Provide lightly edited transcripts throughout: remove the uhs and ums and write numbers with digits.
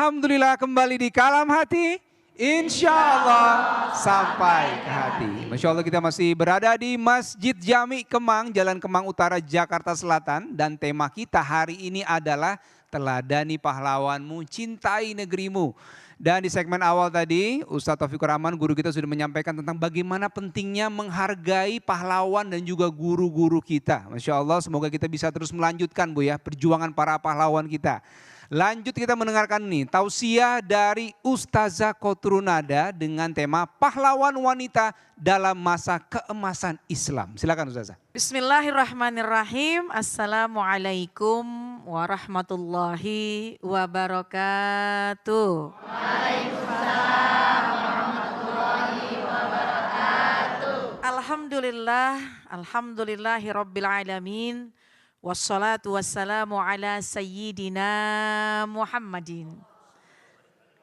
Alhamdulillah kembali di Kalam Hati. Insya Allah sampai ke hati. Masya Allah kita masih berada di Masjid Jami Kemang, Jalan Kemang Utara, Jakarta Selatan. Dan tema kita hari ini adalah teladani pahlawanmu, cintai negerimu. Dan di segmen awal tadi Ustadz Taufikur Rahman guru kita sudah menyampaikan tentang bagaimana pentingnya menghargai pahlawan dan juga guru-guru kita. Masya Allah semoga kita bisa terus melanjutkan Bu ya perjuangan para pahlawan kita. Lanjut kita mendengarkan nih tausiah dari Ustazah Kotrunada dengan tema pahlawan wanita dalam masa keemasan Islam. Silakan Ustazah. Bismillahirrahmanirrahim. Assalamualaikum warahmatullahi wabarakatuh. Waalaikumsalam warahmatullahi wabarakatuh. Alhamdulillahi rabbil alamin. Wassalatu wassalamu ala sayyidina Muhammadin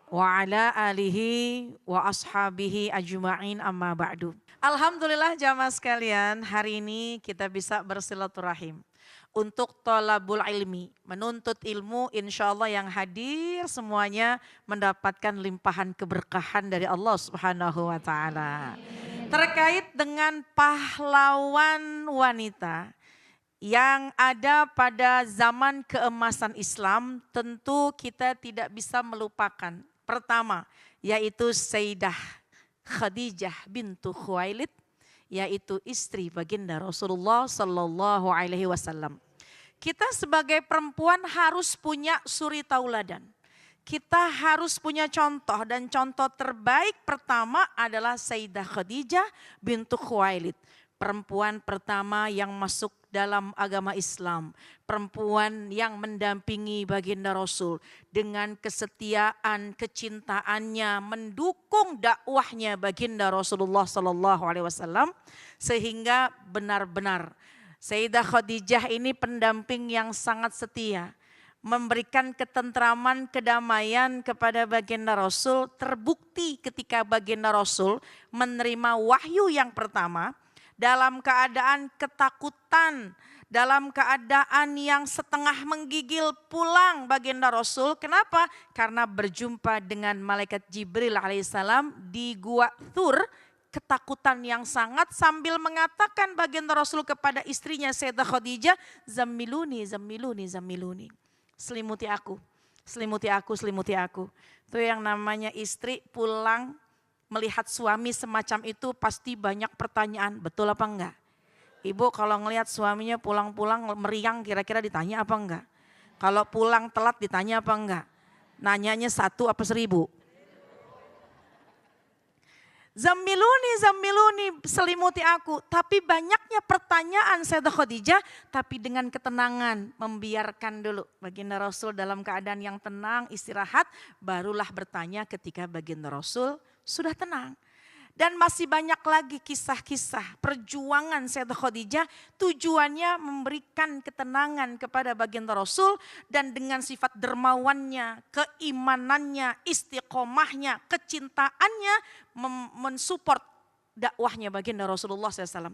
wa ala alihi wa ashabihi ajma'in amma ba'du. Alhamdulillah jamaah sekalian, hari ini kita bisa bersilaturahim untuk thalabul ilmi, menuntut ilmu, insya Allah yang hadir semuanya mendapatkan limpahan keberkahan dari Allah Subhanahu wa ta'ala. Terkait dengan pahlawan wanita yang ada pada zaman keemasan Islam, tentu kita tidak bisa melupakan. Pertama, yaitu Sayyidah Khadijah bintu Khuwailid, yaitu istri baginda Rasulullah Sallallahu Alaihi Wasallam. Kita sebagai perempuan harus punya suri tauladan. Kita harus punya contoh, dan contoh terbaik pertama adalah Sayyidah Khadijah bintu Khuwailid. Perempuan pertama yang masuk dalam agama Islam, perempuan yang mendampingi baginda Rasul dengan kesetiaan, kecintaannya, mendukung dakwahnya baginda Rasulullah Sallallahu Alaihi Wasallam, sehingga benar-benar Sayyidah Khadijah ini pendamping yang sangat setia, memberikan ketentraman, kedamaian kepada baginda Rasul. Terbukti ketika baginda Rasul menerima wahyu yang pertama, dalam keadaan ketakutan, dalam keadaan yang setengah menggigil pulang baginda Rasul. Kenapa? Karena berjumpa dengan malaikat Jibril alaihissalam di Gua Thur. Ketakutan yang sangat, sambil mengatakan baginda Rasul kepada istrinya Sayyidah Khadijah, "Zammiluni, zammiluni, zammiluni." Selimuti aku, selimuti aku, selimuti aku. Itu yang namanya istri pulang melihat suami semacam itu pasti banyak pertanyaan, betul apa enggak? Ibu kalau ngelihat suaminya pulang-pulang meriang, kira-kira ditanya apa enggak? Kalau pulang telat ditanya apa enggak? Nanyanya 1 apa 1000? Zammiluni, zammiluni, selimuti aku. Tapi banyaknya pertanyaan Sayyidah Khadijah, tapi dengan ketenangan, membiarkan dulu baginda Rasul dalam keadaan yang tenang, istirahat, barulah bertanya ketika baginda Rasul sudah tenang. Dan masih banyak lagi kisah-kisah perjuangan Sayyidah Khadijah, tujuannya memberikan ketenangan kepada baginda Rasul, dan dengan sifat dermawannya, keimanannya, istiqomahnya, kecintaannya mensupport dakwahnya baginda Rasulullah SAW.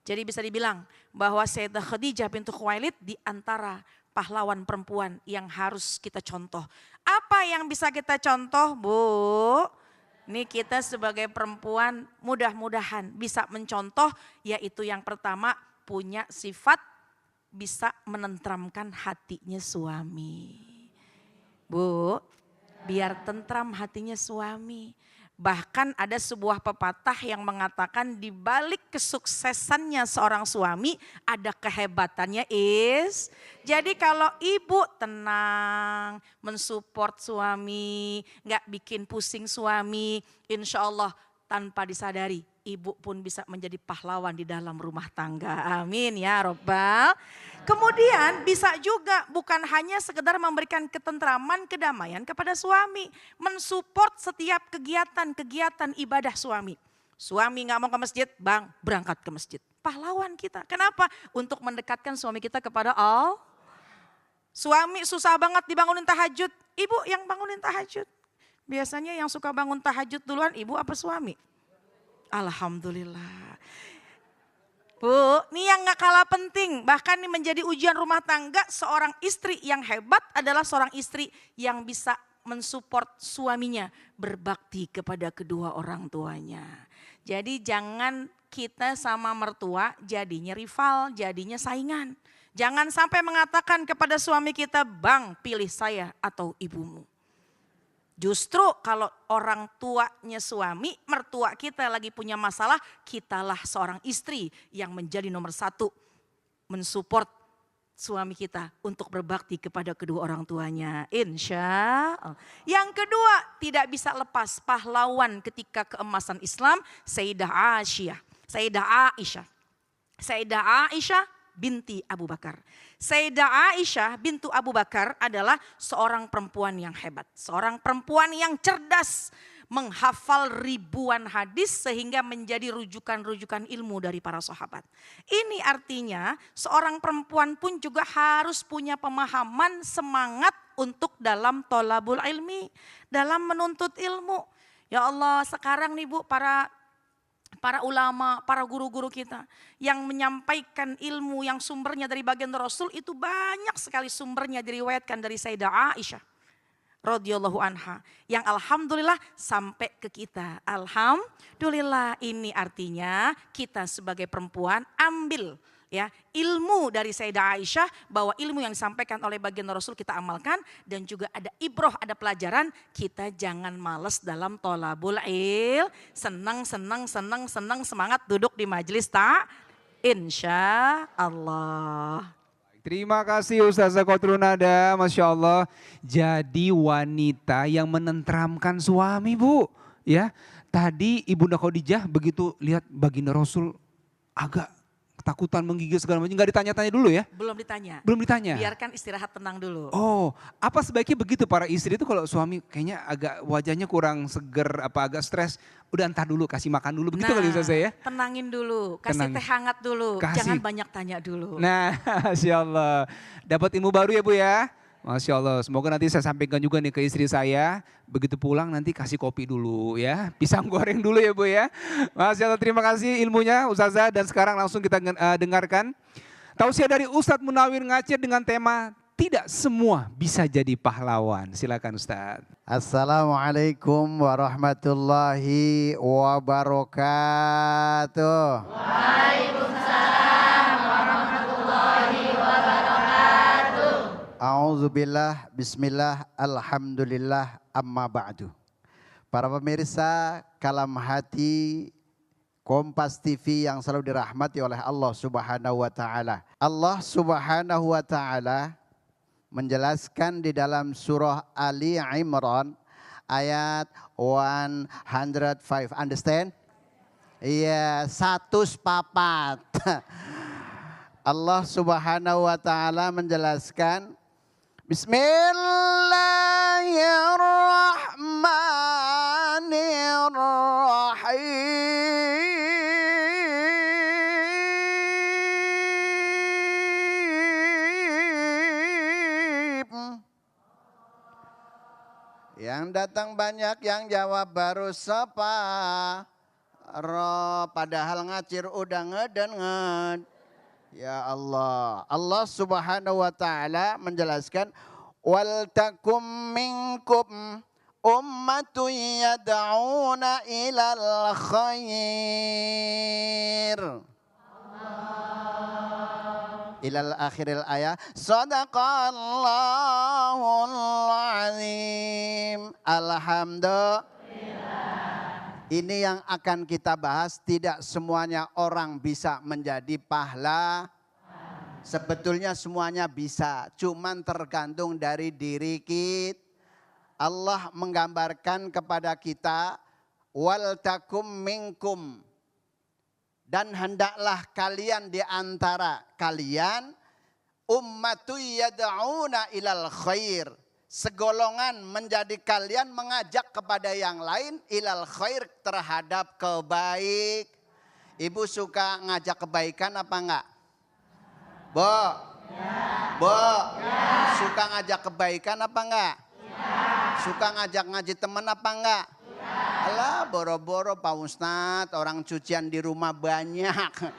Jadi bisa dibilang bahwa Sayyidah Khadijah bintu Khuwailid di antara pahlawan perempuan yang harus kita contoh. Apa yang bisa kita contoh, Bu? Ini kita sebagai perempuan mudah-mudahan bisa mencontoh, yaitu yang pertama punya sifat bisa menenteramkan hatinya suami. Bu, biar tentram hatinya suami. Bahkan ada sebuah pepatah yang mengatakan di balik kesuksesannya seorang suami ada kehebatannya is. Jadi kalau ibu tenang, mensupport suami, gak bikin pusing suami, insya Allah tanpa disadari ibu pun bisa menjadi pahlawan di dalam rumah tangga. Amin ya Rabbal. Kemudian bisa juga bukan hanya sekedar memberikan ketentraman, kedamaian kepada suami. Mensupport setiap kegiatan-kegiatan ibadah suami. Suami gak mau ke masjid, bang berangkat ke masjid. Pahlawan kita. Kenapa? Untuk mendekatkan suami kita kepada Allah. Suami susah banget dibangunin tahajud, ibu yang bangunin tahajud. Biasanya yang suka bangun tahajud duluan ibu apa suami? Alhamdulillah. Bu, ini yang gak kalah penting, bahkan ini menjadi ujian rumah tangga, seorang istri yang hebat adalah seorang istri yang bisa mensupport suaminya berbakti kepada kedua orang tuanya. Jadi jangan kita sama mertua jadinya rival, jadinya saingan. Jangan sampai mengatakan kepada suami kita, "Bang, pilih saya atau ibumu." Justru kalau orang tuanya suami, mertua kita lagi punya masalah, kitalah seorang istri yang menjadi nomor satu mensupport suami kita untuk berbakti kepada kedua orang tuanya. Insya Allah. Yang kedua, tidak bisa lepas pahlawan ketika keemasan Islam, Sayyidah Aisyah. Sayyidah Aisyah binti Abu Bakar. Sayyidah Aisyah bintu Abu Bakar adalah seorang perempuan yang hebat. Seorang perempuan yang cerdas, menghafal ribuan hadis sehingga menjadi rujukan-rujukan ilmu dari para sahabat. Ini artinya seorang perempuan pun juga harus punya pemahaman, semangat untuk dalam tholabul ilmi, dalam menuntut ilmu. Ya Allah, sekarang nih Bu, para ulama, para guru-guru kita yang menyampaikan ilmu yang sumbernya dari baginda Rasul itu banyak sekali sumbernya diriwayatkan dari Sayyidah Aisyah radhiyallahu anha yang alhamdulillah sampai ke kita. Alhamdulillah, ini artinya kita sebagai perempuan ambil ya ilmu dari Sayyidah Aisyah, bahwa ilmu yang disampaikan oleh baginda Rasul kita amalkan, dan juga ada ibroh, ada pelajaran. Kita jangan males dalam tholabul ilm, senang semangat duduk di majelis insya Allah. Terima kasih Ustazah Kotrunada, Masya Allah. Jadi wanita yang menenteramkan suami Bu. Ya, tadi Ibunda Khadijah begitu lihat baginda Rasul agak ketakutan, menggigil segala macam, nggak ditanya-tanya dulu ya? Belum ditanya. Belum ditanya? Biarkan istirahat tenang dulu. Oh, apa sebaiknya begitu para istri itu kalau suami kayaknya agak wajahnya kurang seger, apa agak stres, udah entar dulu, kasih makan dulu, begitu kali Ustazah ya? Tenangin dulu, kasih teh hangat dulu, jangan banyak tanya dulu. Nah, Masya Allah, dapat ilmu baru ya Bu ya? Masya Allah, semoga nanti saya sampaikan juga nih ke istri saya, begitu pulang nanti kasih kopi dulu ya, pisang goreng dulu ya Bu ya. Masya Allah, terima kasih ilmunya Ustazah, dan sekarang langsung kita dengarkan tausiah dari Ustadz Munawir Ngacir dengan tema tidak semua bisa jadi pahlawan. Silakan Ustadz. Assalamualaikum warahmatullahi wabarakatuh. Waalaikumsalam warahmatullahi wabarakatuh. A'udzubillah, bismillah, alhamdulillah, amma ba'du. Para pemirsa Kalam Hati Kompas TV yang selalu dirahmati oleh Allah Subhanahu wa taala. Allah Subhanahu wa taala menjelaskan di dalam surah Ali Imran ayat 105. Understand? Iya, 104. Allah Subhanahu wa taala menjelaskan Bismillahirrahmanirrahim. Yang datang banyak, yang jawab baru separuh, padahal ngacir udah ngeden. Ya Allah, Allah Subhanahu wa taala menjelaskan wal takum minkum ummatun yad'una ilal khair. Ilal akhiril ayat. Sadaqallahul azim. Alhamdulillah. Ini yang akan kita bahas, tidak semuanya orang bisa menjadi pahlawan. Sebetulnya semuanya bisa, cuman tergantung dari diri kita. Allah menggambarkan kepada kita, wal takum minkum. Dan hendaklah kalian di antara kalian, ummatu yad'una ilal khair. Segolongan menjadi kalian mengajak kepada yang lain ilal khair, terhadap kebaik. Ibu suka ngajak kebaikan apa enggak? Bo? Ya. Bo? Ya. Suka ngajak kebaikan apa enggak? Ya. Suka ngajak ngaji teman apa enggak? Ya. Alah, boro-boro Pak Ustadz, orang cucian di rumah banyak.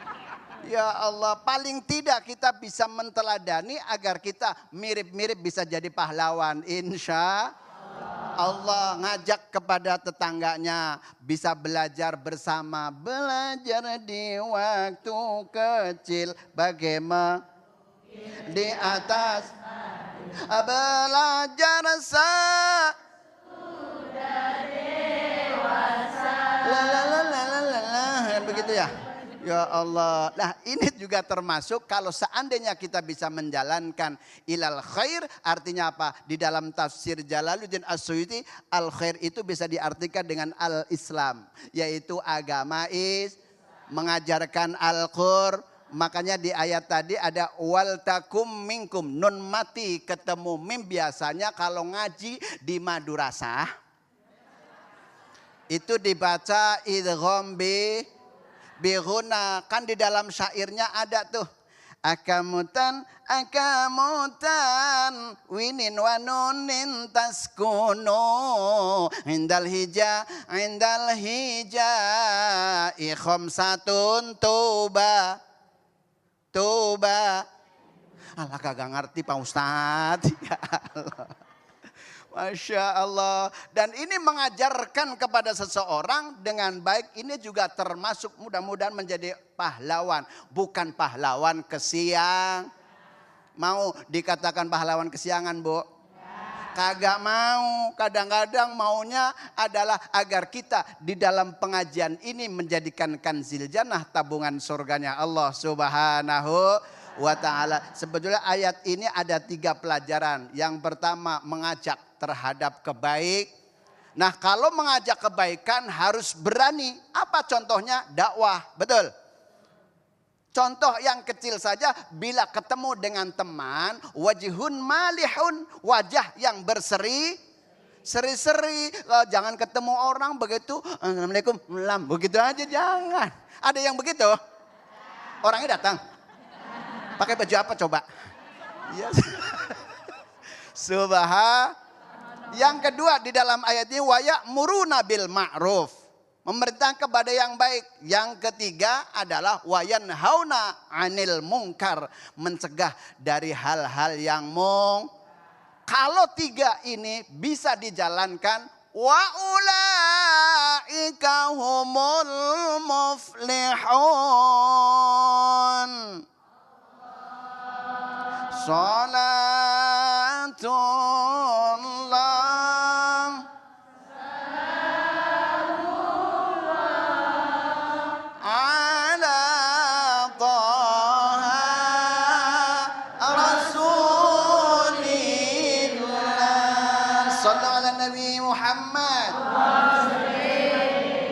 Ya Allah, paling tidak kita bisa menteladani agar kita mirip-mirip bisa jadi pahlawan. Insya Allah. Allah ngajak kepada tetangganya bisa belajar bersama, belajar di waktu kecil bagaimana di atas belajar sudah dewasa. Begitu ya. Ya Allah. Nah ini juga termasuk kalau seandainya kita bisa menjalankan ilal khair. Artinya apa? Di dalam tafsir Jalaluddin As-Suyuti, al khair itu bisa diartikan dengan al-Islam. Yaitu agama mengajarkan Al-Qur. Makanya di ayat tadi ada wal takum minkum. Nun mati ketemu mim biasanya kalau ngaji di madrasah. Itu dibaca idgham bihuna, kan di dalam syairnya ada tuh akamutan winin wanunin taskunu indal hija ikhom satun tuba alah kagak ngerti Pak Ustadz. Ya Allah. Masya Allah. Dan ini mengajarkan kepada seseorang dengan baik. Ini juga termasuk mudah-mudahan menjadi pahlawan. Bukan pahlawan kesiang. Mau dikatakan pahlawan kesiangan, Bu? Kagak mau. Kadang-kadang maunya adalah agar kita di dalam pengajian ini menjadikan kanzil jannah, tabungan surganya Allah Subhanahu wa ta'ala. Sebetulnya ayat ini ada 3 pelajaran. Yang pertama mengajak terhadap kebaik. Nah kalau mengajak kebaikan harus berani. Apa contohnya? Dakwah, betul. Contoh yang kecil saja, bila ketemu dengan teman, wajihun malihun, wajah yang seri-seri. Jangan ketemu orang begitu, assalamualaikum, begitu aja jangan. Ada yang begitu? Orangnya datang. Pakai baju apa coba? Yes. Yang kedua di dalam ayat ini waya'muruna bil ma'ruf. Memerintah kepada yang baik. Yang ketiga adalah wayanhauna 'anil munkar. Mencegah dari hal-hal yang Kalau 3 ini bisa dijalankan, wa ulaika humul muflihun. Salatullah ala taha rasulillah. Sallallahu ala Nabi Muhammad.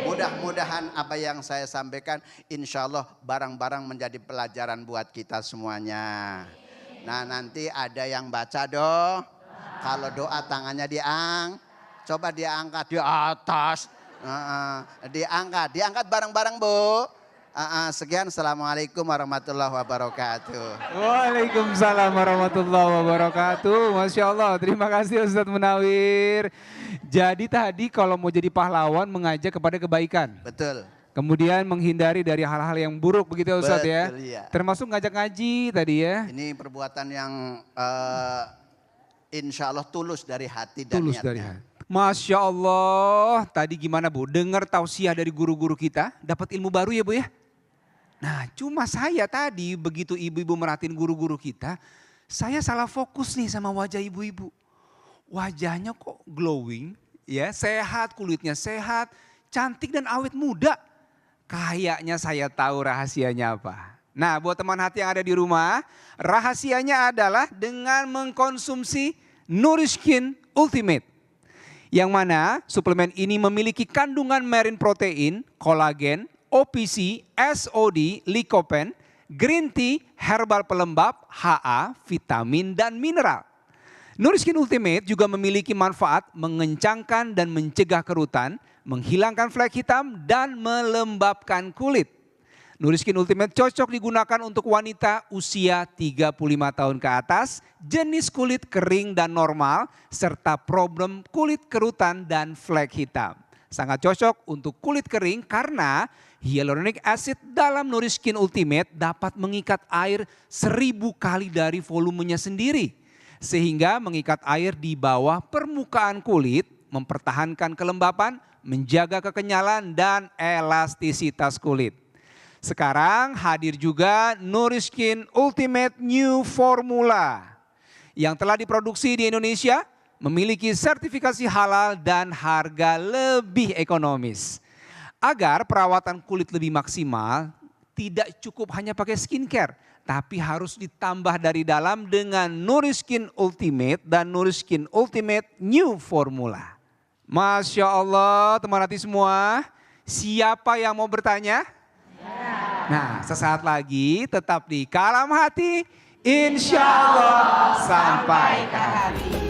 Mudah-mudahan apa yang saya sampaikan insya Allah barang-barang menjadi pelajaran buat kita semuanya. Nah nanti ada yang baca doa. Kalau doa tangannya coba diangkat di atas. Diangkat bareng-bareng Bu. Sekian, assalamualaikum warahmatullahi wabarakatuh. Waalaikumsalam warahmatullahi wabarakatuh. Masya Allah, terima kasih Ustadz Munawir. Jadi tadi kalau mau jadi pahlawan mengajak kepada kebaikan. Betul. Kemudian menghindari dari hal-hal yang buruk begitu ya Ustadz ya. Iya. Termasuk ngajak ngaji tadi ya. Ini perbuatan yang insya Allah tulus dari hati dan Tulus niatnya. dari hati. Masya Allah, tadi gimana Bu? Dengar tausiah dari guru-guru kita, dapat ilmu baru ya Bu ya? Nah cuma saya tadi begitu ibu-ibu merhatiin guru-guru kita, saya salah fokus nih sama wajah ibu-ibu. Wajahnya kok glowing, ya sehat, kulitnya sehat, cantik dan awet muda. Kayaknya saya tahu rahasianya apa. Nah buat teman hati yang ada di rumah, rahasianya adalah dengan mengkonsumsi Nourishkin Ultimate. Yang mana suplemen ini memiliki kandungan marine protein, kolagen, OPC, SOD, lycopene, green tea, herbal pelembab, HA, vitamin dan mineral. Nourishkin Ultimate juga memiliki manfaat mengencangkan dan mencegah kerutan, menghilangkan flek hitam dan melembabkan kulit. Nourishkin Ultimate cocok digunakan untuk wanita usia 35 tahun ke atas, jenis kulit kering dan normal, serta problem kulit kerutan dan flek hitam. Sangat cocok untuk kulit kering karena hyaluronic acid dalam Nourishkin Ultimate dapat mengikat air 1000 kali dari volumenya sendiri. Sehingga mengikat air di bawah permukaan kulit mempertahankan kelembapan, menjaga kekenyalan dan elastisitas kulit. Sekarang hadir juga Nourishkin Ultimate New Formula yang telah diproduksi di Indonesia, memiliki sertifikasi halal dan harga lebih ekonomis. Agar perawatan kulit lebih maksimal, tidak cukup hanya pakai skincare, tapi harus ditambah dari dalam dengan Nourishkin Ultimate dan Nourishkin Ultimate New Formula. Masya Allah teman hati semua, siapa yang mau bertanya? Nah, sesaat lagi tetap di Kalam Hati, insya Allah sampai ke hati.